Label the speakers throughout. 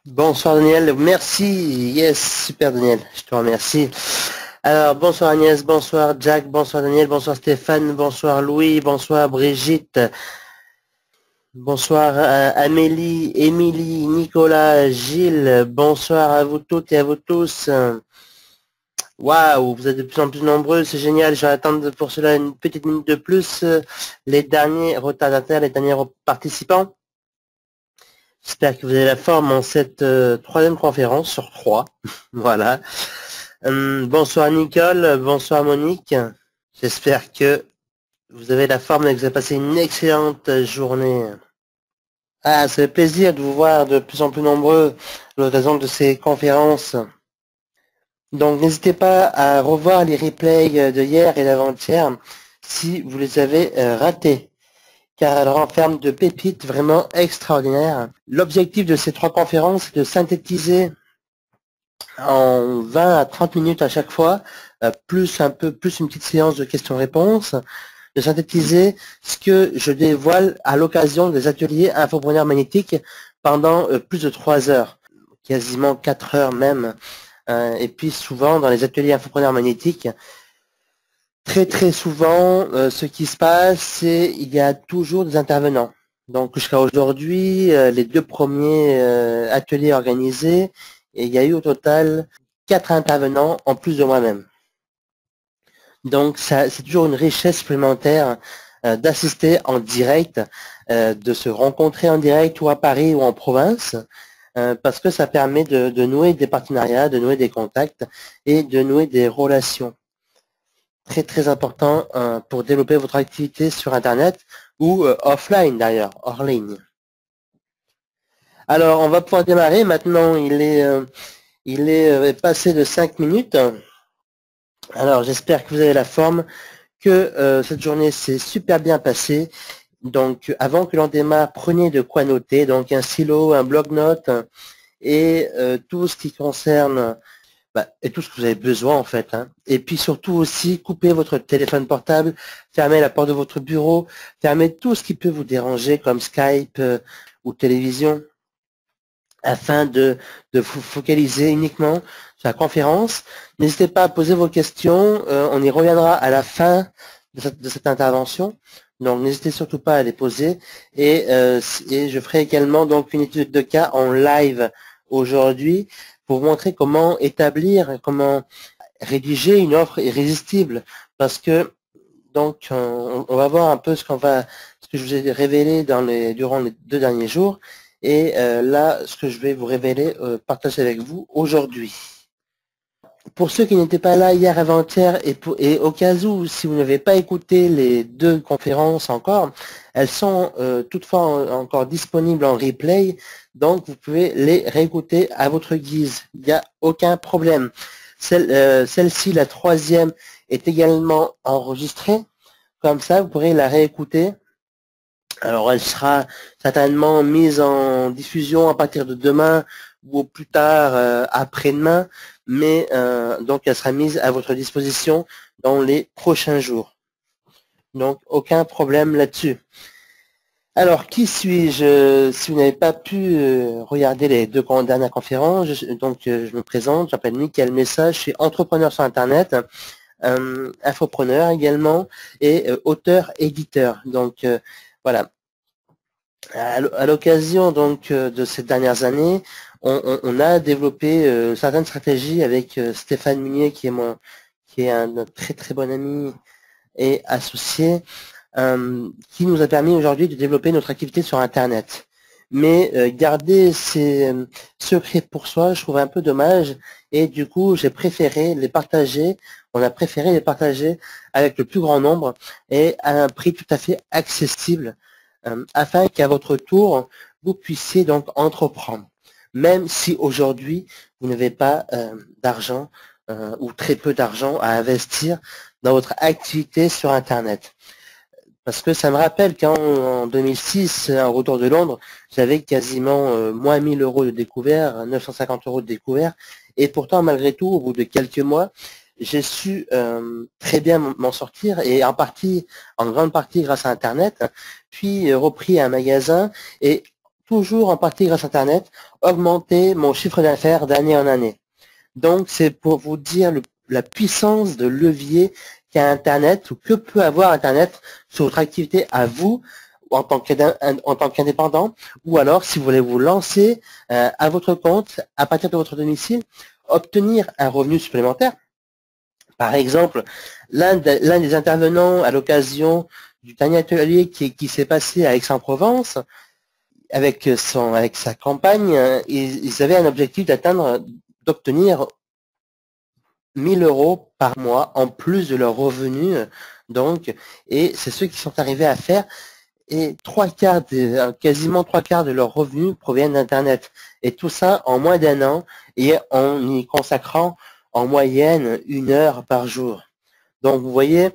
Speaker 1: Bonsoir Daniel, merci. Yes, super Daniel, je te remercie. Alors, bonsoir Agnès, bonsoir Jack, bonsoir Daniel, bonsoir Stéphane, bonsoir Louis, bonsoir Brigitte, bonsoir Amélie, Émilie, Nicolas, Gilles, bonsoir à vous toutes et à vous tous. Waouh, vous êtes de plus en plus nombreux, c'est génial. Je vais attendre pour cela une petite minute de plus. Les derniers retardataires, les derniers participants. J'espère que vous avez la forme en cette troisième conférence sur trois. Voilà. Bonsoir Nicole, bonsoir Monique. J'espère que vous avez la forme et que vous avez passé une excellente journée. Ah, ça fait plaisir de vous voir de plus en plus nombreux à l'occasion de ces conférences. Donc n'hésitez pas à revoir les replays de hier et d'avant-hier si vous les avez ratés, car elles renferment de pépites vraiment extraordinaires. L'objectif de ces trois conférences est de synthétiser en 20 à 30 minutes à chaque fois, plus une petite séance de questions-réponses, de synthétiser ce que je dévoile à l'occasion des ateliers infopreneurs magnétiques pendant plus de 3 heures, quasiment 4 heures même. Et puis souvent dans les ateliers infopreneurs magnétiques, très souvent, ce qui se passe, c'est il y a toujours des intervenants. Donc jusqu'à aujourd'hui, les deux premiers ateliers organisés, et il y a eu au total 4 intervenants en plus de moi-même. Donc ça, c'est toujours une richesse supplémentaire d'assister en direct, de se rencontrer en direct ou à Paris ou en province, parce que ça permet de nouer des partenariats, de nouer des contacts et de nouer des relations. Très important pour développer votre activité sur Internet ou offline d'ailleurs, hors ligne. Alors, on va pouvoir démarrer. Maintenant, il est passé de 5 minutes. Alors, j'espère que vous avez la forme, que cette journée s'est super bien passée. Donc, avant que l'on démarre, prenez de quoi noter. Donc, un stylo, un bloc-notes et tout ce qui concerne et tout ce que vous avez besoin en fait. Et puis surtout aussi, coupez votre téléphone portable, fermez la porte de votre bureau, fermez tout ce qui peut vous déranger comme Skype ou télévision, afin de vous focaliser uniquement sur la conférence. N'hésitez pas à poser vos questions, on y reviendra à la fin de cette intervention. Donc n'hésitez surtout pas à les poser. Et je ferai également donc une étude de cas en live aujourd'hui pour vous montrer comment établir, comment rédiger une offre irrésistible. Parce que donc on va voir un peu ce que je vous ai révélé durant les 2 derniers jours. Et là, ce que je vais vous révéler, partager avec vous aujourd'hui. Pour ceux qui n'étaient pas là hier avant-hier et au cas où, si vous n'avez pas écouté les 2 conférences encore, elles sont toutefois encore disponibles en replay, donc vous pouvez les réécouter à votre guise. Il n'y a aucun problème. Celle-ci, la troisième, est également enregistrée. Comme ça, vous pourrez la réécouter. Alors, elle sera certainement mise en diffusion à partir de demain ou au plus tard après-demain, mais donc elle sera mise à votre disposition dans les prochains jours. Donc, aucun problème là-dessus. Alors, qui suis-je? Si vous n'avez pas pu regarder les 2 dernières conférences, je me présente, je m'appelle Mickaël Messa, je suis entrepreneur sur Internet, infopreneur également, et auteur-éditeur. Donc, voilà. À l'occasion donc de ces dernières années, on a développé certaines stratégies avec Stéphane Munier, qui est un très bon ami et associé, qui nous a permis aujourd'hui de développer notre activité sur Internet. Mais garder ces secrets pour soi, je trouve un peu dommage, et du coup, j'ai préféré les partager. On a préféré les partager avec le plus grand nombre et à un prix tout à fait accessible, afin qu'à votre tour, vous puissiez donc entreprendre. Même si aujourd'hui, vous n'avez pas d'argent ou très peu d'argent à investir dans votre activité sur Internet. Parce que ça me rappelle qu'en 2006, en retour de Londres, j'avais quasiment moins 1000 euros de découvert, 950 euros de découvert. Et pourtant, malgré tout, au bout de quelques mois, j'ai su très bien m'en sortir, et en grande partie grâce à Internet, puis repris un magasin, et toujours en partie grâce à Internet, augmenter mon chiffre d'affaires d'année en année. Donc, c'est pour vous dire la puissance de levier qu'a Internet ou que peut avoir Internet sur votre activité à vous en tant qu'indépendant, ou alors si vous voulez vous lancer à votre compte à partir de votre domicile, obtenir un revenu supplémentaire. Par exemple, l'un des intervenants à l'occasion du dernier atelier qui s'est passé à Aix-en-Provence, avec sa campagne, ils avaient un objectif d'obtenir 1000 € par mois en plus de leurs revenus. Donc, et c'est ceux qui sont arrivés à faire. Et quasiment trois quarts de leurs revenus proviennent d'Internet. Et tout ça en moins d'un an et en y consacrant en moyenne 1 heure par jour. Donc vous voyez,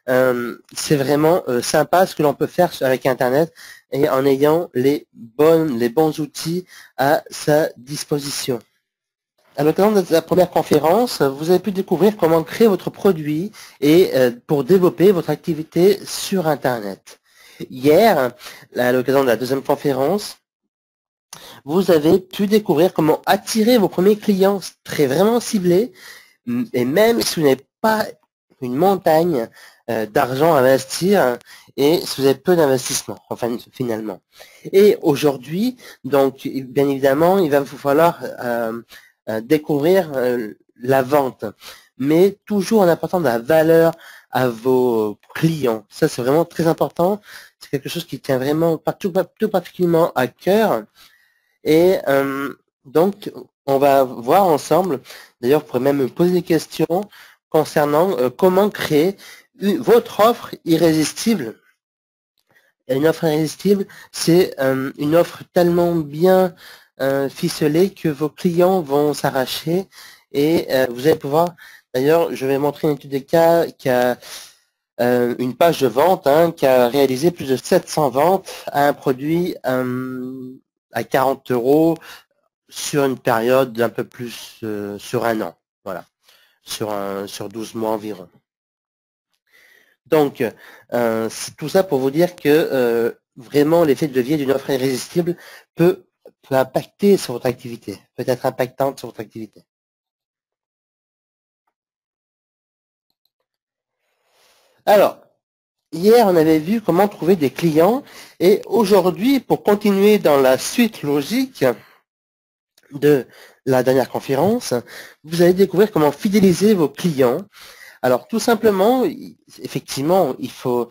Speaker 1: c'est vraiment sympa ce que l'on peut faire avec Internet et en ayant les bons outils à sa disposition. À l'occasion de la première conférence, vous avez pu découvrir comment créer votre produit et pour développer votre activité sur Internet. Hier, à l'occasion de la deuxième conférence, vous avez pu découvrir comment attirer vos premiers clients vraiment ciblés, et même si vous n'avez pas une montagne d'argent à investir et si vous avez peu d'investissement, enfin finalement. Et aujourd'hui, donc bien évidemment, il va vous falloir découvrir la vente, mais toujours en apportant de la valeur à vos clients. Ça, c'est vraiment très important. C'est quelque chose qui tient vraiment tout particulièrement à cœur. Et donc, on va voir ensemble, d'ailleurs, vous pourrez même me poser des questions concernant comment créer votre offre irrésistible. Une offre irrésistible, c'est une offre tellement bien ficelée que vos clients vont s'arracher et vous allez pouvoir, d'ailleurs, je vais montrer une étude de cas qui a une page de vente qui a réalisé plus de 700 ventes à un produit à 40 € sur une période d'un peu plus sur un an, voilà, sur 12 mois environ. Donc, tout ça pour vous dire que vraiment l'effet de levier d'une offre irrésistible peut impacter sur votre activité, peut être impactante sur votre activité. Alors, hier, on avait vu comment trouver des clients et aujourd'hui, pour continuer dans la suite logique de la dernière conférence, vous allez découvrir comment fidéliser vos clients. Alors, tout simplement, effectivement, il faut,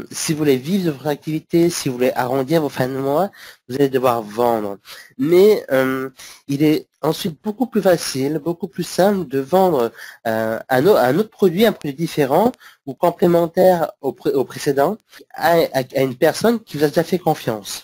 Speaker 1: si vous voulez vivre de votre activité, si vous voulez arrondir vos fins de mois, vous allez devoir vendre. Mais il est ensuite beaucoup plus facile, beaucoup plus simple de vendre un autre produit, un produit différent ou complémentaire au précédent à une personne qui vous a déjà fait confiance.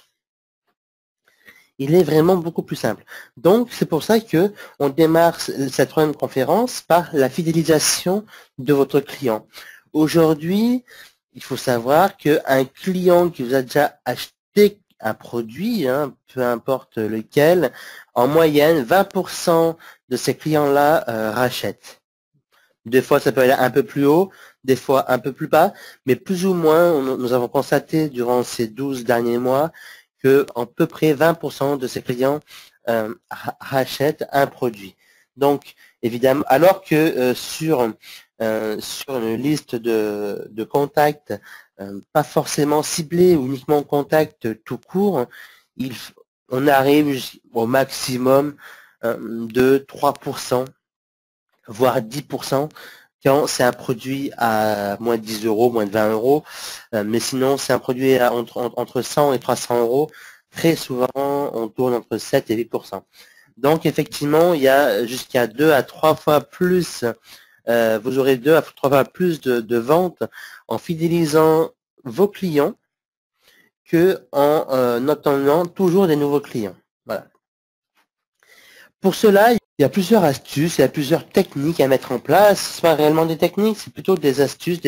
Speaker 1: Il est vraiment beaucoup plus simple. Donc, c'est pour ça que on démarre cette troisième conférence par la fidélisation de votre client. Aujourd'hui, il faut savoir qu'un client qui vous a déjà acheté un produit, peu importe lequel, en moyenne, 20% de ces clients-là rachètent. Des fois, ça peut aller un peu plus haut, des fois un peu plus bas, mais plus ou moins, nous avons constaté durant ces 12 derniers mois que à peu près 20% de ces clients rachètent un produit. Donc, évidemment, alors que sur une liste de contacts pas forcément ciblés ou uniquement contacts tout court, on arrive au maximum de 3%, voire 10%, quand c'est un produit à moins de 10 €, moins de 20 €, mais sinon c'est un produit entre 100 et 300 €. Très souvent, on tourne entre 7 et 8%. Donc effectivement, il y a jusqu'à 2 à 3 fois plus, vous aurez 2 à 3 fois plus de ventes en fidélisant vos clients que en obtenant toujours des nouveaux clients. Voilà. Pour cela, il y a plusieurs astuces, il y a plusieurs techniques à mettre en place. Ce sont pas réellement des techniques, c'est plutôt des astuces,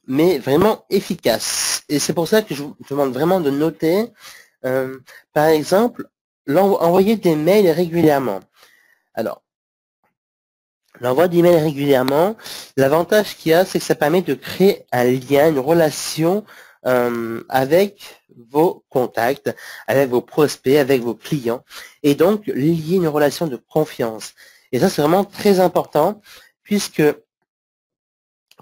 Speaker 1: mais vraiment efficaces. Et c'est pour ça que je vous demande vraiment de noter, par exemple, envoyer des mails régulièrement. Alors, l'envoi d'emails régulièrement, l'avantage qu'il y a, c'est que ça permet de créer un lien, une relation avec vos contacts, avec vos prospects, avec vos clients, et donc lier une relation de confiance. Et ça, c'est vraiment très important, puisque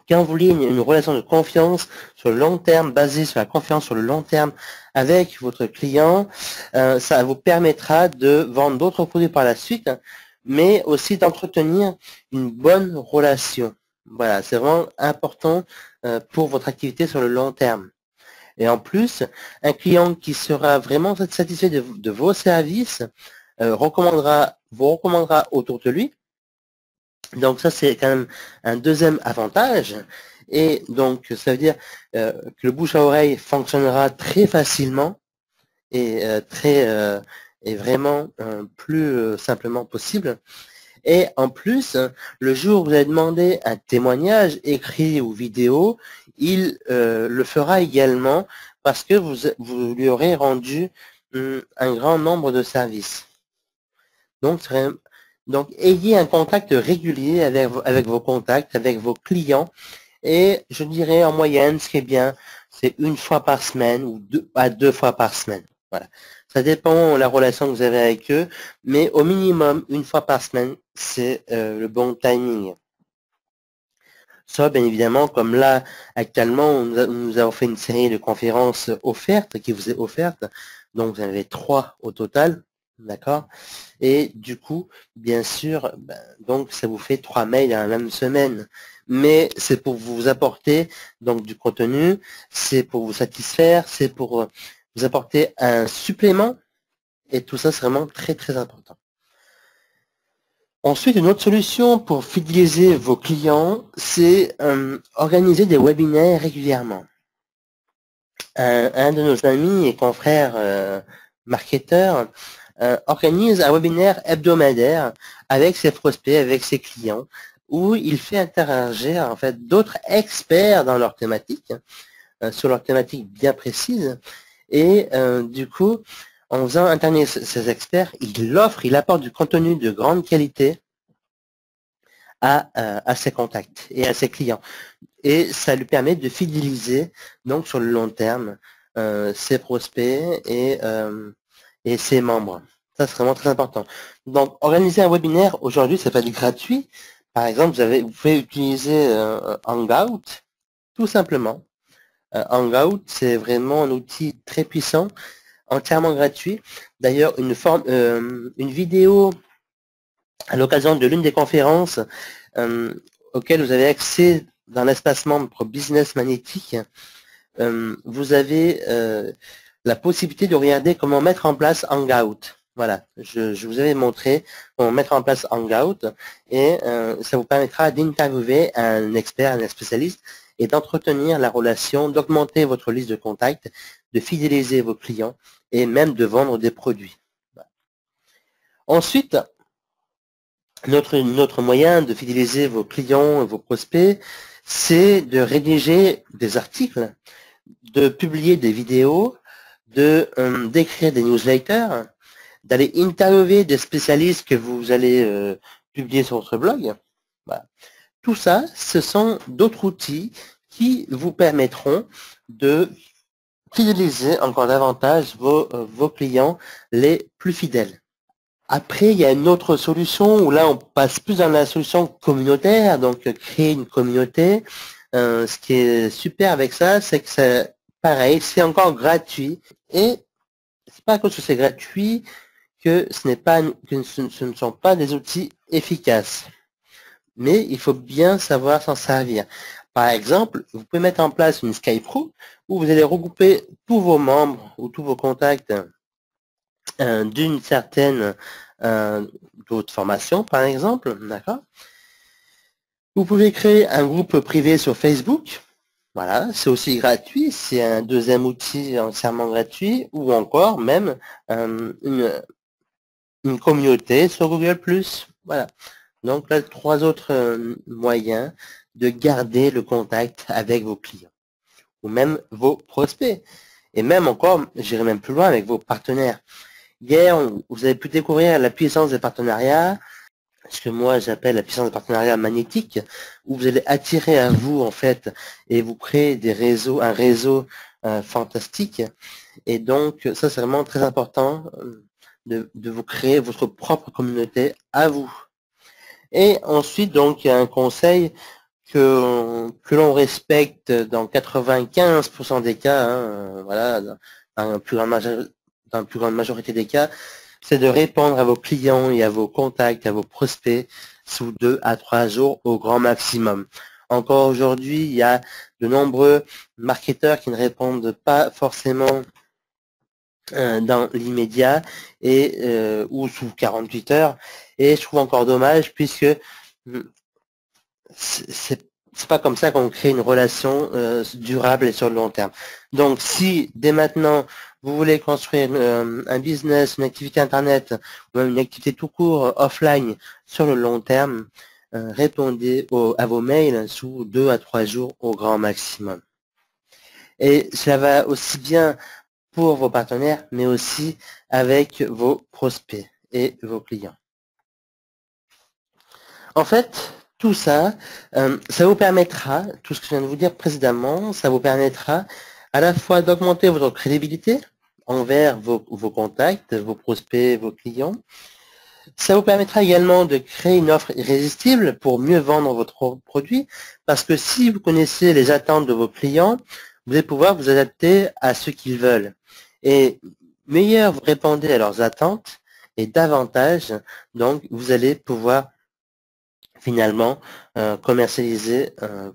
Speaker 1: quand vous liez une relation de confiance sur le long terme, basée sur la confiance sur le long terme avec votre client, ça vous permettra de vendre d'autres produits par la suite, mais aussi d'entretenir une bonne relation. Voilà, c'est vraiment important pour votre activité sur le long terme. Et en plus, un client qui sera vraiment satisfait de vos services vous recommandera autour de lui. Donc ça, c'est quand même un deuxième avantage. Et donc, ça veut dire que le bouche à oreille fonctionnera très facilement et vraiment plus simplement possible. Et en plus, le jour où vous allez demander un témoignage écrit ou vidéo, il le fera également parce que vous lui aurez rendu un grand nombre de services. Donc, ayez un contact régulier avec vos contacts, avec vos clients. Et je dirais en moyenne, ce qui est bien, c'est une fois par semaine ou deux fois par semaine. Voilà. Ça dépend de la relation que vous avez avec eux, mais au minimum, une fois par semaine, c'est le bon timing. Ça, bien évidemment, comme là, actuellement, nous avons fait une série de conférences offertes, qui vous est offerte. Donc, vous en avez 3 au total. D'accord? Et du coup, bien sûr, donc ça vous fait 3 mails dans la même semaine. Mais c'est pour vous apporter donc du contenu, c'est pour vous satisfaire, c'est pour vous apporter un supplément. Et tout ça, c'est vraiment très, très important. Ensuite, une autre solution pour fidéliser vos clients, c'est organiser des webinaires régulièrement. Un de nos amis et confrères marketeurs organise un webinaire hebdomadaire avec ses prospects, avec ses clients, où il fait interagir en fait d'autres experts dans leur thématique, sur leur thématique bien précise, et du coup, en faisant intervenir ces experts, il apporte du contenu de grande qualité à ses contacts et à ses clients. Et ça lui permet de fidéliser donc sur le long terme ses prospects et ses membres. Ça, c'est vraiment très important. Donc, organiser un webinaire, aujourd'hui, ça peut être gratuit. Par exemple, vous pouvez utiliser Hangout, tout simplement. Hangout, c'est vraiment un outil très puissant, entièrement gratuit. D'ailleurs, une vidéo à l'occasion de l'une des conférences auxquelles vous avez accès dans l'espace membre Business Magnétique, vous avez la possibilité de regarder comment mettre en place Hangout. Voilà, je vous avais montré comment mettre en place Hangout et ça vous permettra d'interviewer un expert, un spécialiste et d'entretenir la relation, d'augmenter votre liste de contacts, de fidéliser vos clients et même de vendre des produits. Voilà. Ensuite, notre moyen de fidéliser vos clients et vos prospects, c'est de rédiger des articles, de publier des vidéos, d'écrire des newsletters, d'aller interviewer des spécialistes que vous allez publier sur votre blog. Voilà. Tout ça, ce sont d'autres outils qui vous permettront de fidéliser encore davantage vos clients les plus fidèles. Après, il y a une autre solution où là, on passe plus dans la solution communautaire, donc créer une communauté. Ce qui est super avec ça, c'est que c'est pareil, c'est encore gratuit. Et c'est pas à cause que c'est gratuit que ce ne sont pas des outils efficaces. Mais il faut bien savoir s'en servir. Par exemple, vous pouvez mettre en place une Skype Room où vous allez regrouper tous vos membres ou tous vos contacts d'une certaine d'autres formations, par exemple, d'accord. Vous pouvez créer un groupe privé sur Facebook. Voilà, c'est aussi gratuit, c'est un deuxième outil entièrement gratuit, ou encore même une communauté sur Google+. Voilà. Donc là, 3 autres moyens de garder le contact avec vos clients, ou même vos prospects. Et même encore, j'irai même plus loin avec vos partenaires. Hier, vous avez pu découvrir la puissance des partenariats, ce que moi j'appelle la puissance des partenariats magnétiques, où vous allez attirer à vous en fait et vous créer un réseau fantastique. Et donc, ça, c'est vraiment très important de vous créer votre propre communauté à vous. Et ensuite, donc, il y a un conseil que l'on respecte dans 95% des cas, hein, voilà, dans la plus grande majorité des cas, c'est de répondre à vos clients et à vos contacts, à vos prospects sous 2 à 3 jours au grand maximum. Encore aujourd'hui, il y a de nombreux marketeurs qui ne répondent pas forcément dans l'immédiat et ou sous 48 heures. Et je trouve encore dommage puisque c'est pas comme ça qu'on crée une relation durable et sur le long terme. Donc, si dès maintenant vous voulez construire un business, une activité internet ou même une activité tout court offline sur le long terme, répondez à vos mails sous 2 à 3 jours au grand maximum. Et cela va aussi bien pour vos partenaires, mais aussi avec vos prospects et vos clients. En fait, tout ça, ça vous permettra, tout ce que je viens de vous dire précédemment, ça vous permettra à la fois d'augmenter votre crédibilité envers vos contacts, vos prospects, vos clients. Ça vous permettra également de créer une offre irrésistible pour mieux vendre votre produit, parce que si vous connaissez les attentes de vos clients, vous allez pouvoir vous adapter à ce qu'ils veulent. Et meilleur vous répondez à leurs attentes, et davantage, donc, vous allez pouvoir finalement commercialiser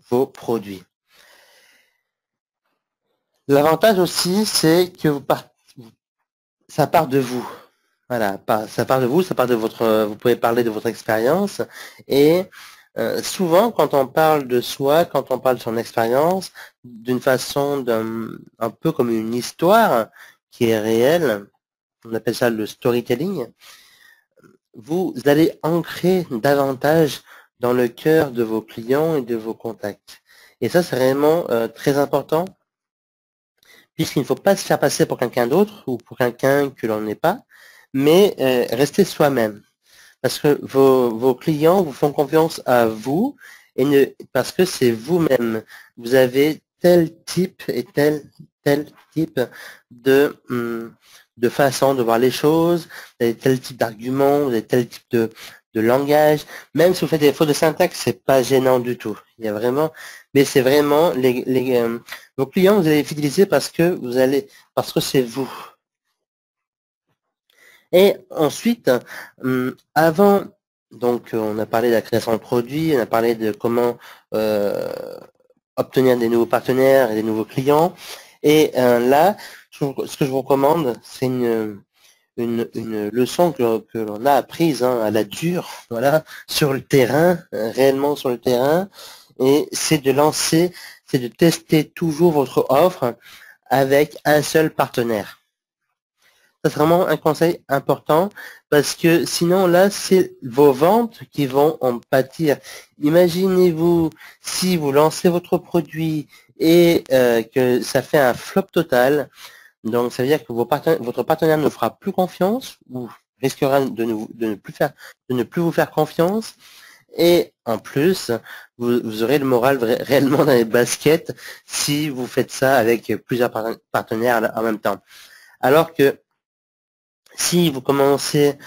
Speaker 1: vos produits. L'avantage aussi, c'est que ça part de vous. Voilà, ça part de vous, ça part de votre. Vous pouvez parler de votre expérience et souvent, quand on parle de soi, quand on parle de son expérience, d'une façon un peu comme une histoire qui est réelle, on appelle ça le storytelling. Vous allez ancrer davantage dans le cœur de vos clients et de vos contacts. Et ça, c'est vraiment très important, puisqu'il ne faut pas se faire passer pour quelqu'un d'autre ou pour quelqu'un que l'on n'est pas, mais rester soi-même. Parce que vos clients vous font confiance à vous, et parce que c'est vous-même. Vous avez tel type et tel type de façon de voir les choses, vous avez tel type d'argument, vous avez tel type de langage. Même si vous faites des fautes de syntaxe, c'est pas gênant du tout. Il y a vraiment, mais c'est vraiment vos clients, vous allez les fidéliser parce que c'est vous. Et ensuite, avant, donc on a parlé de la création de produits, on a parlé de comment obtenir des nouveaux partenaires et des nouveaux clients. Et là, ce que je vous recommande, c'est une leçon que l'on a apprise à la dure, voilà, sur le terrain, réellement sur le terrain, et c'est de tester toujours votre offre avec un seul partenaire. C'est vraiment un conseil important parce que sinon là, c'est vos ventes qui vont en pâtir. Imaginez-vous si vous lancez votre produit et que ça fait un flop total. Donc ça veut dire que votre partenaire ne fera plus confiance ou risquera de ne plus vous faire confiance. Et en plus, vous aurez le moral réellement dans les baskets si vous faites ça avec plusieurs partenaires en même temps. Alors que si vous commencez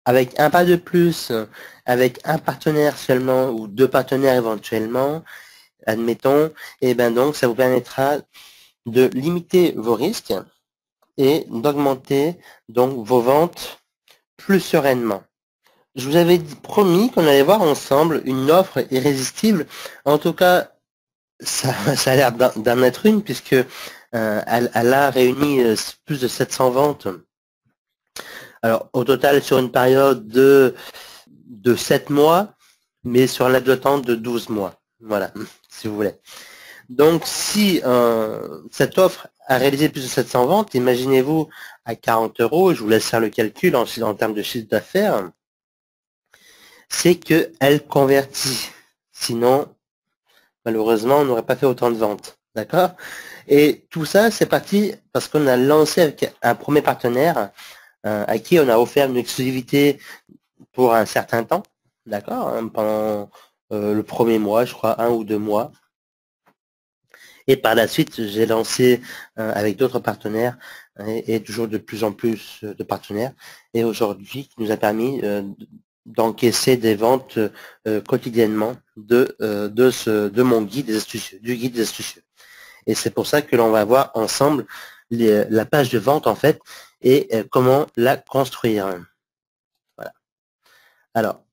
Speaker 1: avec un pas de plus, avec un partenaire seulement ou 2 partenaires éventuellement, admettons, et ben donc ça vous permettra de limiter vos risques et d'augmenter donc vos ventes plus sereinement. Je vous avais promis qu'on allait voir ensemble une offre irrésistible. En tout cas, ça a l'air d'en être une puisque elle a réuni plus de 700 ventes. Alors, au total, sur une période de 7 mois, mais sur un laps de temps de 12 mois. Voilà, si vous voulez. Donc, si cette offre a réalisé plus de 700 ventes, imaginez-vous à 40 €, je vous laisse faire le calcul en termes de chiffre d'affaires, c'est qu'elle convertit. Sinon, malheureusement, on n'aurait pas fait autant de ventes. D'accord? Et tout ça, c'est parti parce qu'on a lancé avec un premier partenaire à qui on a offert une exclusivité pour un certain temps, d'accord, pendant le premier mois, je crois, 1 ou 2 mois. Et par la suite, j'ai lancé avec d'autres partenaires et toujours de plus en plus de partenaires. Et aujourd'hui, qui nous a permis d'encaisser des ventes quotidiennement de mon guide des astucieux, du guide des astucieux. Et c'est pour ça que l'on va voir ensemble la page de vente en fait et comment la construire. Voilà. Alors,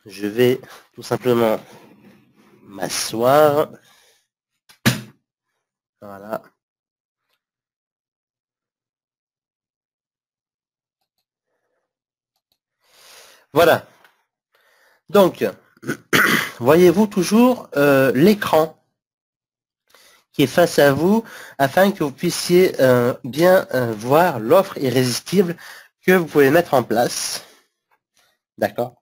Speaker 1: je vais tout simplement m'asseoir. Voilà. Voilà. Donc, voyez-vous toujours l'écran qui est face à vous afin que vous puissiez bien voir l'offre irrésistible que vous pouvez mettre en place, d'accord,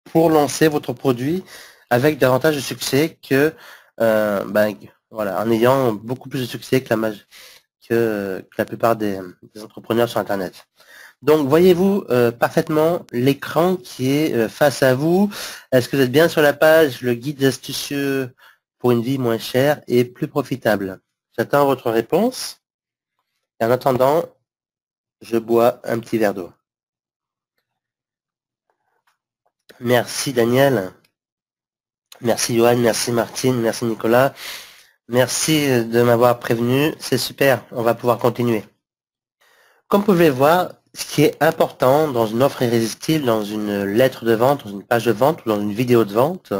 Speaker 1: pour lancer votre produit avec davantage de succès que, voilà, en ayant beaucoup plus de succès que la plupart des entrepreneurs sur Internet. Donc, voyez-vous parfaitement l'écran qui est face à vous. Est-ce que vous êtes bien sur la page, le guide astucieux pour une vie moins chère et plus profitable? J'attends votre réponse. Et en attendant, je bois un petit verre d'eau. Merci Daniel. Merci Johan, merci Martine, merci Nicolas. Merci de m'avoir prévenu. C'est super, on va pouvoir continuer. Comme vous pouvez voir, ce qui est important dans une offre irrésistible, dans une lettre de vente, dans une page de vente ou dans une vidéo de vente,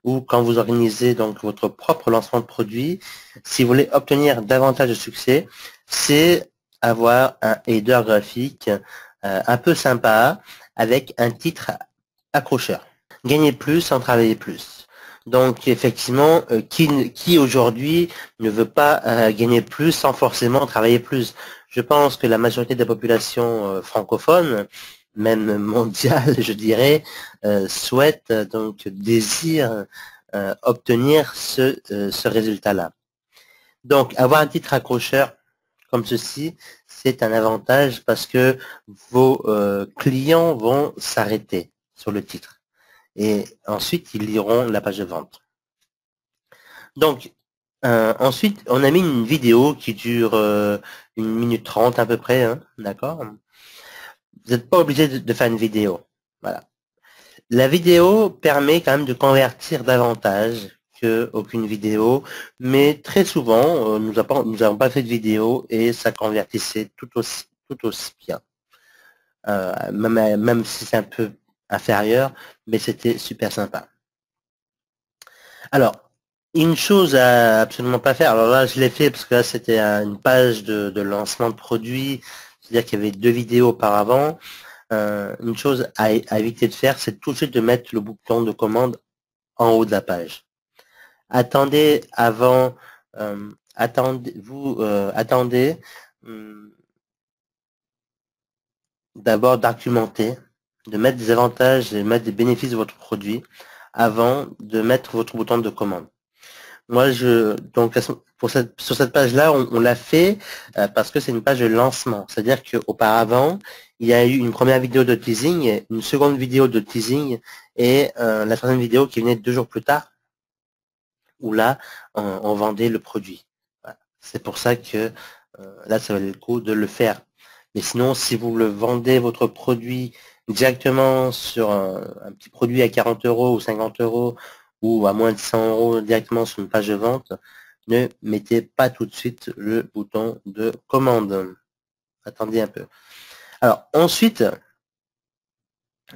Speaker 1: ou quand vous organisez donc votre propre lancement de produit, si vous voulez obtenir davantage de succès, c'est avoir un header graphique un peu sympa avec un titre accrocheur. Gagner plus sans travailler plus. Donc effectivement, qui aujourd'hui ne veut pas gagner plus sans forcément travailler plus? Je pense que la majorité de la population francophone, même mondiale, je dirais, souhaite, donc désire obtenir ce résultat-là. Donc avoir un titre accrocheur comme ceci, c'est un avantage parce que vos clients vont s'arrêter sur le titre. Et ensuite, ils liront la page de vente. Donc, ensuite, on a mis une vidéo qui dure 1 minute 30 à peu près, hein, d'accord? Vous n'êtes pas obligé de faire une vidéo. Voilà. La vidéo permet quand même de convertir davantage qu'aucune vidéo, mais très souvent, nous n'avons pas fait de vidéo et ça convertissait tout aussi bien. Même si c'est un peu inférieur, mais c'était super sympa. Alors, une chose à absolument pas faire, alors là je l'ai fait parce que là c'était une page de lancement de produit, c'est-à-dire qu'il y avait 2 vidéos auparavant. Une chose à éviter de faire, c'est tout de suite de mettre le bouton de commande en haut de la page. Attendez avant, attendez d'abord d'argumenter, de mettre des avantages et mettre des bénéfices de votre produit avant de mettre votre bouton de commande. Moi, donc sur cette page-là, on l'a fait parce que c'est une page de lancement. C'est-à-dire qu'auparavant, il y a eu une première vidéo de teasing, une seconde vidéo de teasing et la troisième vidéo qui venait 2 jours plus tard, où là, on vendait le produit. Voilà. C'est pour ça que là, ça valait le coup de le faire. Mais sinon, si vous le vendez, votre produit, directement sur un petit produit à 40 € ou 50 € ou à moins de 100 € directement sur une page de vente, ne mettez pas tout de suite le bouton de commande. Attendez un peu. Alors, ensuite,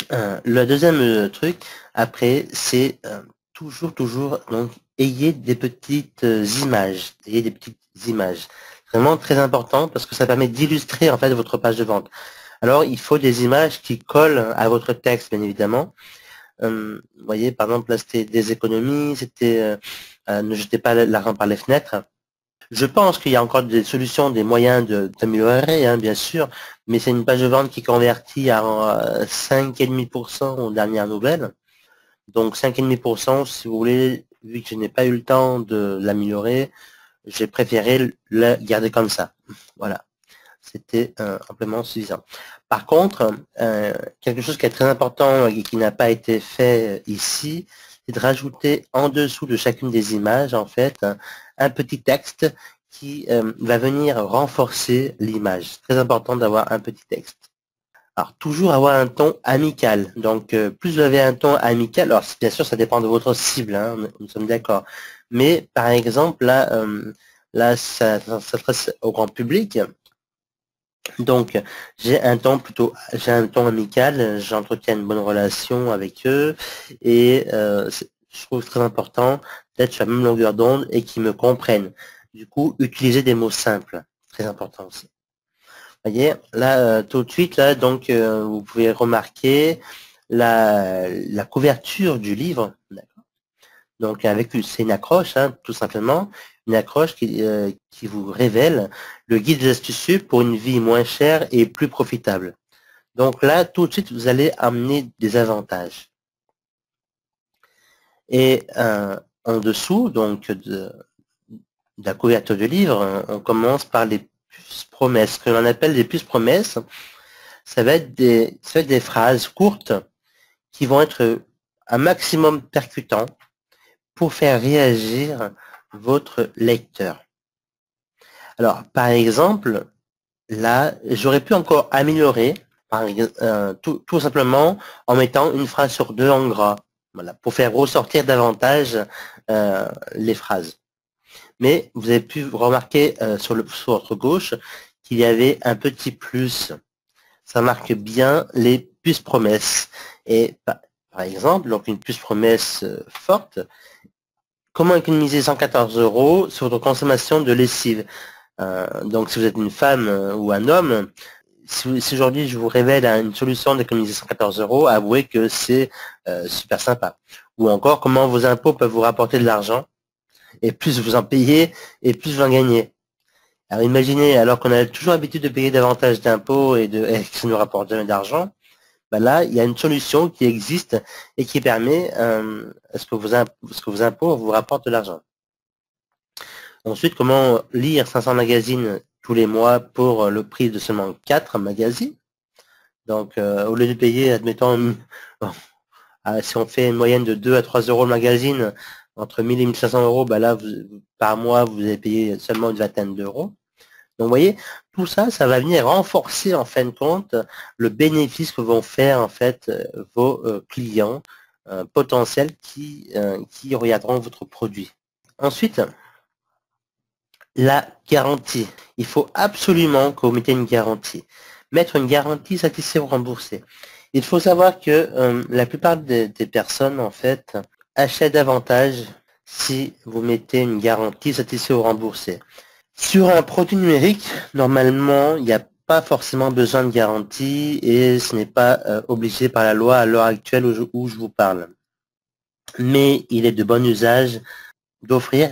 Speaker 1: le deuxième truc, après, c'est toujours, donc, ayez des petites images. Ayez des petites images. Vraiment très important parce que ça permet d'illustrer en fait votre page de vente. Alors, il faut des images qui collent à votre texte, bien évidemment. Vous voyez, par exemple, là, c'était des économies, c'était ne jetez pas l'argent par les fenêtres. Je pense qu'il y a encore des solutions, des moyens d'améliorer, hein, bien sûr, mais c'est une page de vente qui convertit à 5,5% aux dernières nouvelles. Donc 5,5%, si vous voulez, vu que je n'ai pas eu le temps de l'améliorer, j'ai préféré le garder comme ça. Voilà, c'était amplement suffisant. Par contre, quelque chose qui est très important et qui n'a pas été fait ici, c'est de rajouter en dessous de chacune des images, en fait, un petit texte qui va venir renforcer l'image. Très important d'avoir un petit texte. Alors, toujours avoir un ton amical. Donc, plus vous avez un ton amical, alors bien sûr, ça dépend de votre cible, hein, nous sommes d'accord. Mais, par exemple, là ça s'adresse au grand public. Donc, j'ai un ton amical, j'entretiens une bonne relation avec eux, et je trouve très important d'être sur la même longueur d'onde et qu'ils me comprennent. Du coup, utiliser des mots simples, très important aussi. Voyez, là, tout de suite, là, donc, vous pouvez remarquer la couverture du livre. Donc, c'est une accroche, hein, tout simplement, une accroche qui vous révèle le guide des astucieux pour une vie moins chère et plus profitable. Donc là, tout de suite, vous allez amener des avantages. Et en dessous, donc, de la couverture du livre, on commence par les puces promesses. Ce que l'on appelle des puces promesses, ça va être des phrases courtes qui vont être un maximum percutants pour faire réagir votre lecteur. Alors, par exemple, là, j'aurais pu encore améliorer, tout simplement en mettant une phrase sur deux en gras, voilà, pour faire ressortir davantage les phrases. Mais vous avez pu remarquer sur votre gauche qu'il y avait un petit plus. Ça marque bien les puces promesses. Et par exemple, donc une puce promesse forte, comment économiser 114 € sur votre consommation de lessive? Donc si vous êtes une femme ou un homme, si aujourd'hui je vous révèle une solution d'économiser 114 €, avouez que c'est super sympa. Ou encore, comment vos impôts peuvent vous rapporter de l'argent, et plus vous en payez, et plus vous en gagnez. Alors imaginez, alors qu'on a toujours l'habitude de payer davantage d'impôts et que ça nous rapporte jamais d'argent, ben là, il y a une solution qui existe et qui permet à ce que vos impôts vous rapportent de l'argent. Ensuite, comment lire 500 magazines tous les mois pour le prix de seulement 4 magazines. Donc, au lieu de payer, admettons, si on fait une moyenne de 2 à 3 € le magazine, entre 1000 et 1500 €, ben là, par mois, vous allez payer seulement une vingtaine d'euros. Donc, vous voyez, tout ça, ça va venir renforcer, en fin de compte, le bénéfice que vont faire, en fait, vos clients potentiels qui regarderont votre produit. Ensuite, la garantie. Il faut absolument que vous mettez une garantie. Mettre une garantie satisfait ou remboursé. Il faut savoir que la plupart des personnes, en fait, achètent davantage si vous mettez une garantie satisfait ou remboursé. Sur un produit numérique, normalement, il n'y a pas forcément besoin de garantie et ce n'est pas obligé par la loi à l'heure actuelle où je vous parle. Mais il est de bon usage d'offrir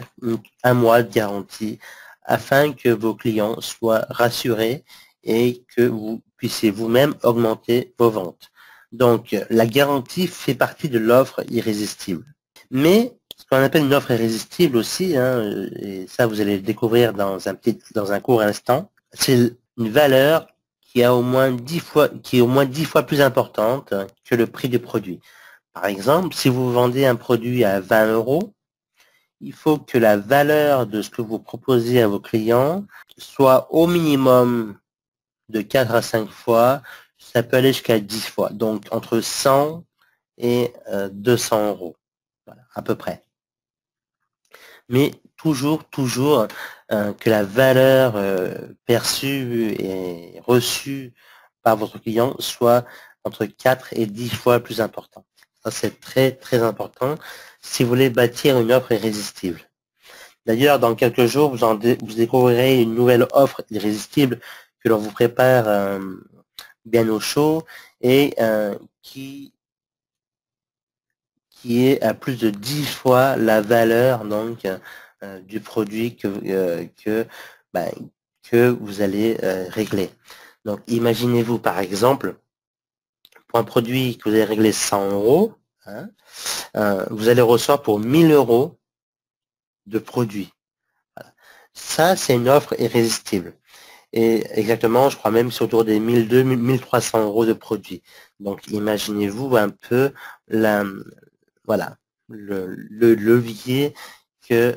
Speaker 1: un mois de garantie afin que vos clients soient rassurés et que vous puissiez vous-même augmenter vos ventes. Donc, la garantie fait partie de l'offre irrésistible. Mais, ce qu'on appelle une offre irrésistible aussi, hein, et ça vous allez le découvrir dans un court instant, c'est une valeur qui est au moins 10 fois plus importante que le prix du produit. Par exemple, si vous vendez un produit à 20 €, il faut que la valeur de ce que vous proposez à vos clients soit au minimum de 4 à 5 fois, ça peut aller jusqu'à 10 fois, donc entre 100 et 200 €, voilà, à peu près. Mais toujours que la valeur perçue et reçue par votre client soit entre 4 et 10 fois plus important. Ça, c'est très important si vous voulez bâtir une offre irrésistible. D'ailleurs, dans quelques jours, vous découvrirez une nouvelle offre irrésistible que l'on vous prépare bien au chaud et qui est à plus de 10 fois la valeur donc du produit que vous allez régler. Donc, imaginez-vous par exemple, pour un produit que vous allez régler 100 €, hein, vous allez recevoir pour 1000 € de produit. Voilà. Ça, c'est une offre irrésistible. Et exactement, je crois même c'est autour des 1200, 1300 € de produits. Donc, imaginez-vous un peu voilà, le levier que,